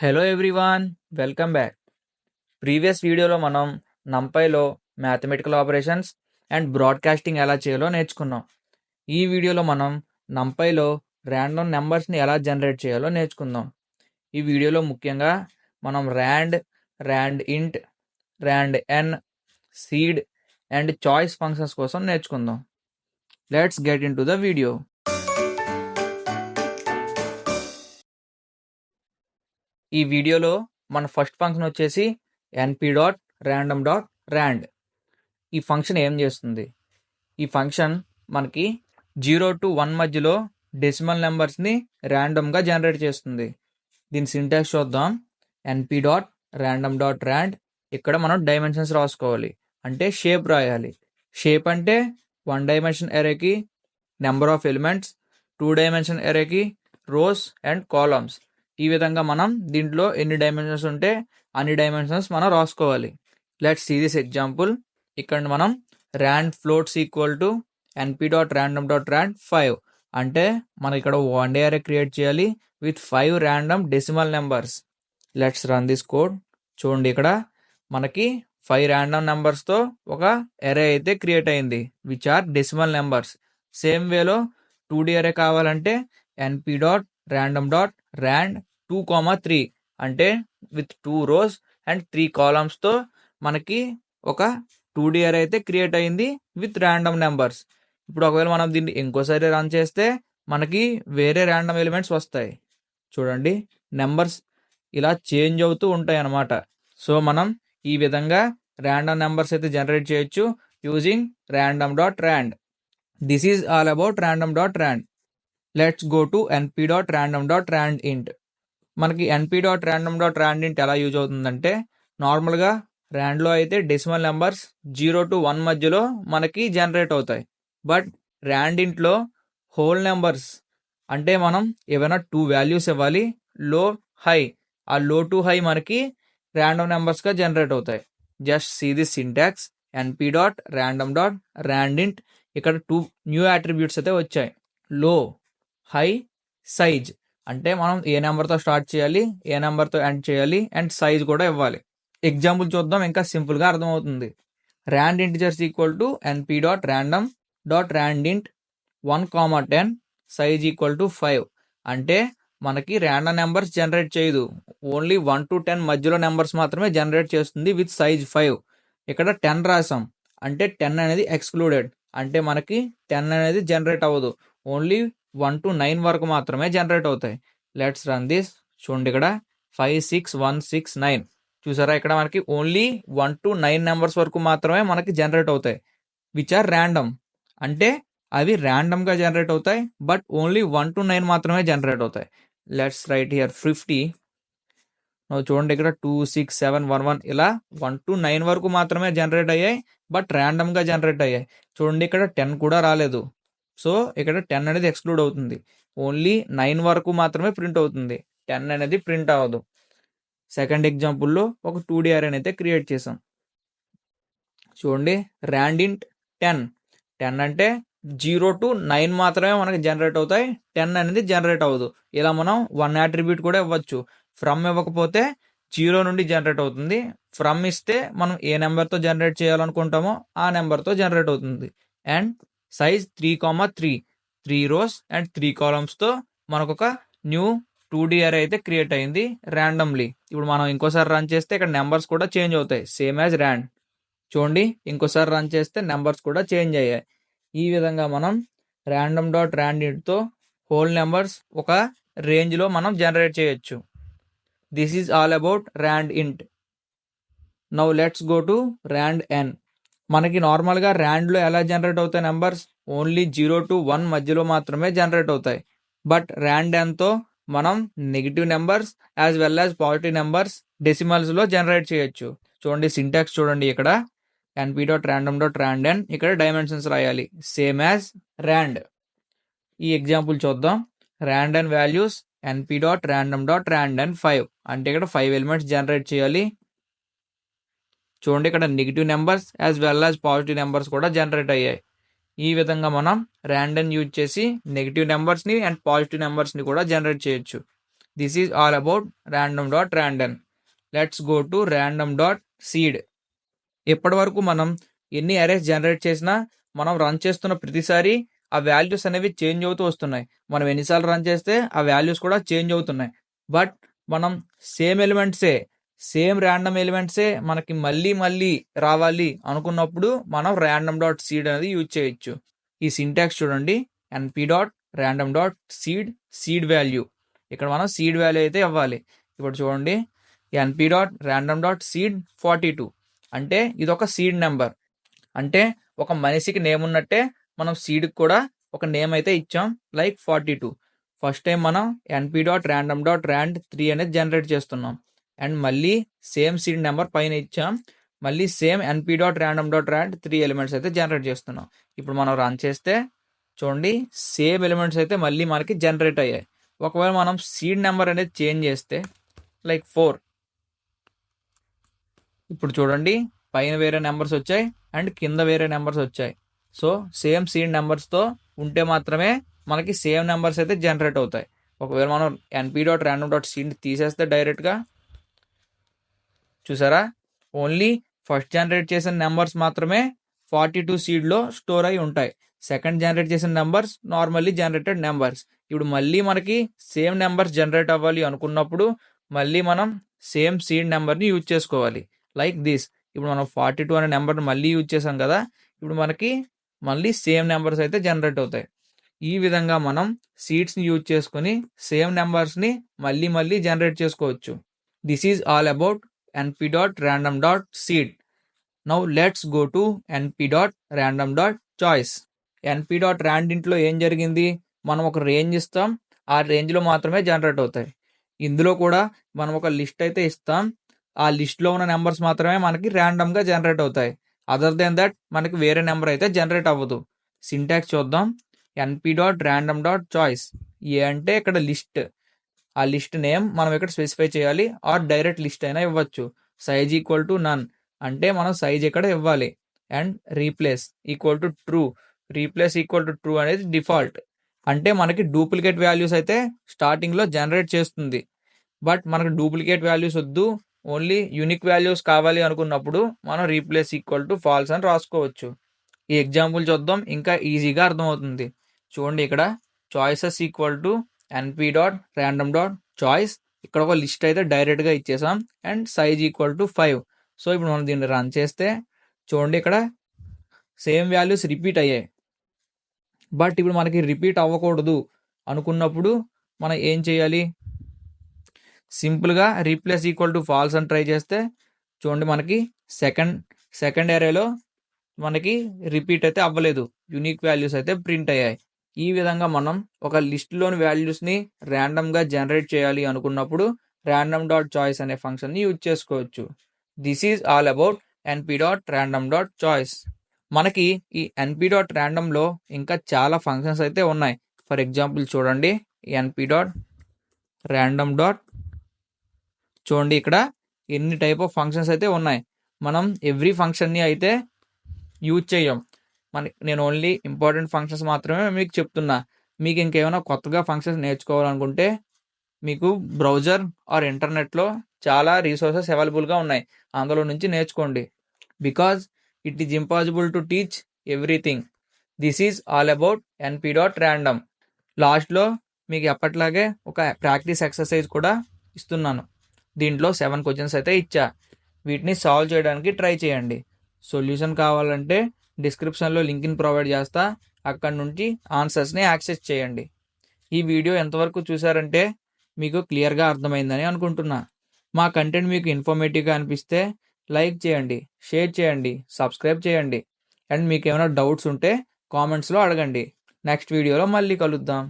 Hello everyone, welcome back. Previous వీడియోలో మనం నంపైలో mathematical operations and broadcasting ఎలా చేయాలో నేర్చుకున్నాం. ఈ వీడియోలో మనం నంపైలో ర్యాండమ్ నెంబర్స్ని ఎలా జనరేట్ చేయాలో నేర్చుకుందాం. ఈ వీడియోలో ముఖ్యంగా మనం rand int, rand n, seed and choice functions కోసం నేర్చుకుందాం. Let's get into the video. ఈ వీడియోలో మన ఫస్ట్ ఫంక్షన్ వచ్చేసి np.random.rand. ఈ ఫంక్షన్ ఏం చేస్తుంది? ఈ ఫంక్షన్ మనకి 0 to 1 మధ్యలో డెసిమల్ నెంబర్స్ని ర్యాండమ్గా జనరేట్ చేస్తుంది. దీని సింటాక్స్ చూద్దాం. np.random.rand. ఇక్కడ మనం డైమెన్షన్స్ రాసుకోవాలి, అంటే షేప్ రాయాలి. షేప్ అంటే 1 డైమెన్షన్ ఎరేకి నెంబర్ ఆఫ్ ఎలిమెంట్స్, 2 డైమెన్షన్ ఎరేకి రోస్ అండ్ కాలమ్స్. ఈ విధంగా మనం దీంట్లో ఎన్ని డైమెన్షన్స్ ఉంటే అన్ని డైమెన్షన్స్ మనం రాసుకోవాలి. Let's see this example. ఇక్కడ మనం rand floats equal to np.random.rand 5 అంటే మనం ఇక్కడ 1 డే అరే క్రియేట్ చేయాలి with 5 random decimal numbers. Let's run this code. చూడండి, ఇక్కడ మనకి 5 ర్యాండమ్ నెంబర్స్తో ఒక అరే అయితే క్రియేట్ అయింది which are decimal numbers. Same వేలో 2D అరే కావాలంటే np.random.rand 2, 3 అంటే విత్ 2 rows అండ్ 3 columnsతో మనకి ఒక 2D అరే అయితే క్రియేట్ అయింది విత్ ర్యాండమ్ నెంబర్స్. ఇప్పుడు ఒకవేళ మనం దీన్ని ఇంకోసారి రన్ చేస్తే మనకి వేరే ర్యాండమ్ ఎలిమెంట్స్ వస్తాయి. చూడండి, నెంబర్స్ ఇలా చేంజ్ అవుతూ ఉంటాయి అన్నమాట. సో మనం ఈ విధంగా ర్యాండమ్ నెంబర్స్ అయితే జనరేట్ చేయొచ్చు using random.rand. This is all about random.rand. Let's go to np.random.randint. మనకి np.random.randint ఎలా యూజ్ అవుతుందంటే, నార్మల్గా ర్యాండ్లో అయితే డెసిమల్ నెంబర్స్ 0 to 1 మధ్యలో మనకి జనరేట్ అవుతాయి. బట్ ర్యాండింట్లో హోల్ నెంబర్స్, అంటే మనం ఏమైనా 2 వాల్యూస్ ఇవ్వాలి, లో హై. ఆ లో టు హై మనకి ర్యాండమ్ నెంబర్స్గా జనరేట్ అవుతాయి. Just see this syntax. np.random.randint. ఇక్కడ 2 న్యూ అట్రిబ్యూట్స్ అయితే వచ్చాయి, లో, హై, సైజ్. అంటే మనం ఏ నెంబర్తో స్టార్ట్ చేయాలి, ఏ నెంబర్తో ఎండ్ చేయాలి అండ్ సైజ్ కూడా ఇవ్వాలి. ఎగ్జాంపుల్ చూద్దాం, ఇంకా సింపుల్గా అర్థమవుతుంది. Rand integers equal to np.random.randint 1, 10 size equal to 5 అంటే మనకి ర్యాండమ్ నెంబర్స్ జనరేట్ చేయదు, ఓన్లీ 1 to 10 మధ్యలో నెంబర్స్ మాత్రమే జనరేట్ చేస్తుంది విత్ సైజ్ 5. ఇక్కడ 10 రాసాం అంటే 10 అనేది ఎక్స్క్లూడెడ్, అంటే మనకి 10 అనేది జనరేట్ అవ్వదు, ఓన్లీ 1 to 9 వరకు మాత్రమే జనరేట్ అవుతాయి. Let's run this. చూడండి, ఇక్కడ 5, 6, 1, 6, 9 చూసారా? ఇక్కడ మనకి ఓన్లీ 1 to 9 నెంబర్స్ వరకు మాత్రమే మనకి జనరేట్ అవుతాయి విచ్ ఆర్ ర్యాండమ్. అంటే అవి ర్యాండమ్గా జనరేట్ అవుతాయి, బట్ ఓన్లీ 1 to 9 మాత్రమే జనరేట్ అవుతాయి. Let's write here 50. చూడండి, ఇక్కడ 2, 6, 7, 1, 1 ఇలా 1 to 9 వరకు మాత్రమే జనరేట్ అయ్యాయి, బట్ ర్యాండమ్గా జనరేట్ అయ్యాయి. చూడండి, ఇక్కడ 10 కూడా రాలేదు. సో ఇక్కడ 10 అనేది ఎక్స్క్లూడ్ అవుతుంది, ఓన్లీ 9 వరకు మాత్రమే ప్రింట్ అవుతుంది, 10 అనేది ప్రింట్ అవ్వదు. సెకండ్ ఎగ్జాంపుల్లో ఒక 2D అరేని అయితే క్రియేట్ చేసాం. చూడండి, ర్యాండింట్ 10 అంటే 0 to 9 మాత్రమే మనకి జనరేట్ అవుతాయి, 10 అనేది జనరేట్ అవ్వదు. ఇలా మనం 1 అట్రిబ్యూట్ కూడా ఇవ్వచ్చు. ఫ్రమ్ ఇవ్వకపోతే 0 నుండి జనరేట్ అవుతుంది, ఫ్రమ్ ఇస్తే మనం ఏ నెంబర్తో జనరేట్ చేయాలనుకుంటామో ఆ నెంబర్తో జనరేట్ అవుతుంది. అండ్ సైజ్ 3, 3 rows అండ్ 3 columnsతో మనకు ఒక న్యూ 2D అరే అయితే క్రియేట్ అయింది ర్యాండమ్లీ. ఇప్పుడు మనం ఇంకోసారి రన్ చేస్తే ఇక్కడ నెంబర్స్ కూడా చేంజ్ అవుతాయి, సేమ్ యాజ్ ర్యాండ్. చూడండి, ఇంకోసారి రన్ చేస్తే నెంబర్స్ కూడా చేంజ్ అయ్యాయి. ఈ విధంగా మనం random.randintతో హోల్ నెంబర్స్ ఒక రేంజ్లో మనం జనరేట్ చేయొచ్చు. This is all about randint. Now let's go to randn. మనకి నార్మల్గా ర్యాండ్లో ఎలా జనరేట్ అవుతాయి నెంబర్స్, ఓన్లీ 0 to 1 మధ్యలో మాత్రమే జనరేట్ అవుతాయి. బట్ randnతో మనం negative numbers as well as positive numbers డెసిమల్స్లో జనరేట్ చేయొచ్చు. చూడండి, సింటాక్స్ చూడండి, ఇక్కడ np.random.randn, ఇక్కడ డైమెన్షన్స్ రాయాలి సేమ్ యాజ్ ర్యాండ్. ఈ ఎగ్జాంపుల్ చూద్దాం. randn వాల్యూస్ np.random.randn 5 అంటే ఇక్కడ 5 ఎలిమెంట్స్ జనరేట్ చేయాలి. చూడండి, ఇక్కడ negative numbers as well as positive numbers కూడా జనరేట్ అయ్యాయి. ఈ విధంగా మనం ర్యాండమ్ యూజ్ చేసి నెగిటివ్ నెంబర్స్ని అండ్ పాజిటివ్ నెంబర్స్ని కూడా జనరేట్ చేయొచ్చు. This is all about random.random. Let's go to random.seed. ఇప్పటి వరకు మనం ఎన్ని అరేస్ జనరేట్ చేసినా మనం రన్ చేస్తున్న ప్రతిసారి ఆ వాల్యూస్ అనేవి చేంజ్ అవుతూ వస్తున్నాయి. మనం ఎన్నిసార్లు రన్ చేస్తే ఆ వాల్యూస్ కూడా చేంజ్ అవుతున్నాయి. బట్ మనం సేమ్ ర్యాండమ్ ఎలిమెంట్సే మనకి మళ్ళీ మళ్ళీ రావాలి అనుకున్నప్పుడు మనం random.seed అనేది యూజ్ చేయొచ్చు. ఈ సింటాక్స్ చూడండి, np.random.seed సీడ్ వాల్యూ. ఇక్కడ మనం సీడ్ వాల్యూ అయితే ఇవ్వాలి. ఇప్పుడు చూడండి, np.random.seed 42 అంటే ఇది ఒక సీడ్ నెంబర్. అంటే ఒక మనిషికి నేమ్ ఉన్నట్టే మనం సీడ్కి కూడా ఒక నేమ్ అయితే ఇచ్చాం, లైక్ 42. ఫస్ట్ టైం మనం np.random.rand3 అనేది జనరేట్ చేస్తున్నాం. అండ్ మళ్ళీ సేమ్ సీడ్ నెంబర్ పైన ఇచ్చాం, మళ్ళీ సేమ్ np.random.rand3 ఎలిమెంట్స్ అయితే జనరేట్ చేస్తున్నాం. ఇప్పుడు మనం రన్ చేస్తే చూడండి, సేమ్ ఎలిమెంట్స్ అయితే మళ్ళీ మనకి జనరేట్ అయ్యాయి. ఒకవేళ మనం సీడ్ నెంబర్ అనేది చేంజ్ చేస్తే లైక్ 4, ఇప్పుడు చూడండి పైన వేరే నెంబర్స్ వచ్చాయి అండ్ కింద వేరే నెంబర్స్ వచ్చాయి. సో సేమ్ సీడ్ నెంబర్స్తో ఉంటే మాత్రమే మనకి సేమ్ నెంబర్స్ అయితే జనరేట్ అవుతాయి. ఒకవేళ మనం np.random.seed తీసేస్తే డైరెక్ట్గా చూసారా, ఓన్లీ ఫస్ట్ జనరేట్ చేసిన నెంబర్స్ మాత్రమే 42 సీడ్లో స్టోర్ అయి ఉంటాయి. సెకండ్ జనరేట్ చేసిన నెంబర్స్ నార్మల్లీ జనరేటెడ్ నెంబర్స్. ఇప్పుడు మళ్ళీ మనకి సేమ్ నెంబర్స్ జనరేట్ అవ్వాలి అనుకున్నప్పుడు మళ్ళీ మనం సేమ్ సీడ్ నెంబర్ని యూజ్ చేసుకోవాలి, లైక్ దిస్. ఇప్పుడు మనం 42 అనే నెంబర్ని మళ్ళీ యూజ్ చేసాం కదా, ఇప్పుడు మనకి మళ్ళీ సేమ్ నెంబర్స్ అయితే జనరేట్ అవుతాయి. ఈ విధంగా మనం సీడ్స్ని యూజ్ చేసుకొని సేమ్ నెంబర్స్ని మళ్ళీ మళ్ళీ జనరేట్ చేసుకోవచ్చు. This is all about np.random.seed. Now let's go to np.random.choice. np.rand ఇంట్లో ఏం జరిగింది, మనం ఒక రేంజ్ ఇస్తాం, ఆ రేంజ్లో మాత్రమే జనరేట్ అవుతాయి. ఇందులో కూడా మనం ఒక లిస్ట్ అయితే ఇస్తాం, ఆ లిస్ట్లో ఉన్న నెంబర్స్ మాత్రమే మనకి ర్యాండమ్గా జనరేట్ అవుతాయి. అదర్ దెన్ దట్ మనకి వేరే నెంబర్ అయితే జనరేట్ అవ్వదు. సింటాక్స్ చూద్దాం, np.random.choice. ఏ అంటే ఇక్కడ లిస్ట్, ఆ లిస్ట్ నేమ్ మనం ఇక్కడ స్పెసిఫై చేయాలి, ఆర్ డైరెక్ట్ లిస్ట్ అయినా ఇవ్వచ్చు. సైజ్ ఈక్వల్ టు నన్ అంటే మనం సైజ్ ఇక్కడ ఇవ్వాలి. And replace equal to true, replace equal to true అనేది డిఫాల్ట్. అంటే మనకి డూప్లికేట్ వాల్యూస్ అయితే స్టార్టింగ్లో జనరేట్ చేస్తుంది. బట్ మనకు డూప్లికేట్ వాల్యూస్ వద్దు, ఓన్లీ యూనిక్ వాల్యూస్ కావాలి అనుకున్నప్పుడు మనం రీప్లేస్ ఈక్వల్ టు ఫాల్స్ అని రాసుకోవచ్చు. ఈ ఎగ్జాంపుల్ చూద్దాం, ఇంకా ఈజీగా అర్థమవుతుంది. చూడండి, ఇక్కడ చాయిసెస్ ఈక్వల్ టు np.random.choice, ఇక్కడ ఒక లిస్ట్ అయితే డైరెక్ట్గా ఇచ్చేసాం, and size equal to 5. So ఇప్పుడు మనం దీన్ని రన్ చేస్తే చూడండి, ఇక్కడ సేమ్ వాల్యూస్ రిపీట్ అయ్యాయి. బట్ ఇప్పుడు మనకి రిపీట్ అవ్వకూడదు అనుకున్నప్పుడు మనం ఏం చేయాలి, సింపుల్గా రీప్లేస్ ఈక్వల్ టు ఫాల్స్ అని ట్రై చేస్తే చూడండి, మనకి సెకండ్ ఏరియాలో మనకి రిపీట్ అయితే అవ్వలేదు, యూనిక్ వాల్యూస్ అయితే ప్రింట్ అయ్యాయి. ఈ విధంగా మనం ఒక లిస్ట్లోని వాల్యూస్ని ర్యాండమ్గా జనరేట్ చేయాలి అనుకున్నప్పుడు random.choice అనే ఫంక్షన్ని యూజ్ చేసుకోవచ్చు. This is all about np.random.choice. మనకి ఈ np.randomలో ఇంకా చాలా ఫంక్షన్స్ అయితే ఉన్నాయి. ఫర్ ఎగ్జాంపుల్ చూడండి, np.random. చూడండి ఇక్కడ ఎన్ని టైప్ ఆఫ్ ఫంక్షన్స్ అయితే ఉన్నాయి. మనం ఎవ్రీ ఫంక్షన్ని అయితే యూజ్ చేయం, నేను ఓన్లీ ఇంపార్టెంట్ ఫంక్షన్స్ మాత్రమే మీకు చెప్తున్నా. మీకు ఇంకేమైనా కొత్తగా ఫంక్షన్స్ నేర్చుకోవాలనుకుంటే మీకు బ్రౌజర్ ఆర్ ఇంటర్నెట్లో చాలా రీసోర్సెస్ అవైలబుల్గా ఉన్నాయి, అందులో నుంచి నేర్చుకోండి. Because it is impossible to teach everything. This is all about np.random. లాస్ట్లో మీకు ఎప్పట్లాగే ఒక ప్రాక్టీస్ ఎక్సర్సైజ్ కూడా ఇస్తున్నాను. దీంట్లో 7 క్వశ్చన్స్ అయితే ఇచ్చా, వీటిని సాల్వ్ చేయడానికి ట్రై చేయండి. సొల్యూషన్ కావాలంటే డిస్క్రిప్షన్లో లింక్ని ప్రొవైడ్ చేస్తా, అక్కడ నుంచి ఆన్సర్స్ని యాక్సెస్ చేయండి. ఈ వీడియో ఎంతవరకు చూసారంటే మీకు క్లియర్గా అర్థమైందని అనుకుంటున్నా. మా కంటెంట్ మీకు ఇన్ఫర్మేటివ్గా అనిపిస్తే లైక్ చేయండి, షేర్ చేయండి, సబ్స్క్రైబ్ చేయండి. అండ్ మీకు ఏమైనా డౌట్స్ ఉంటే కామెంట్స్లో అడగండి. నెక్స్ట్ వీడియోలో మళ్ళీ కలుద్దాం.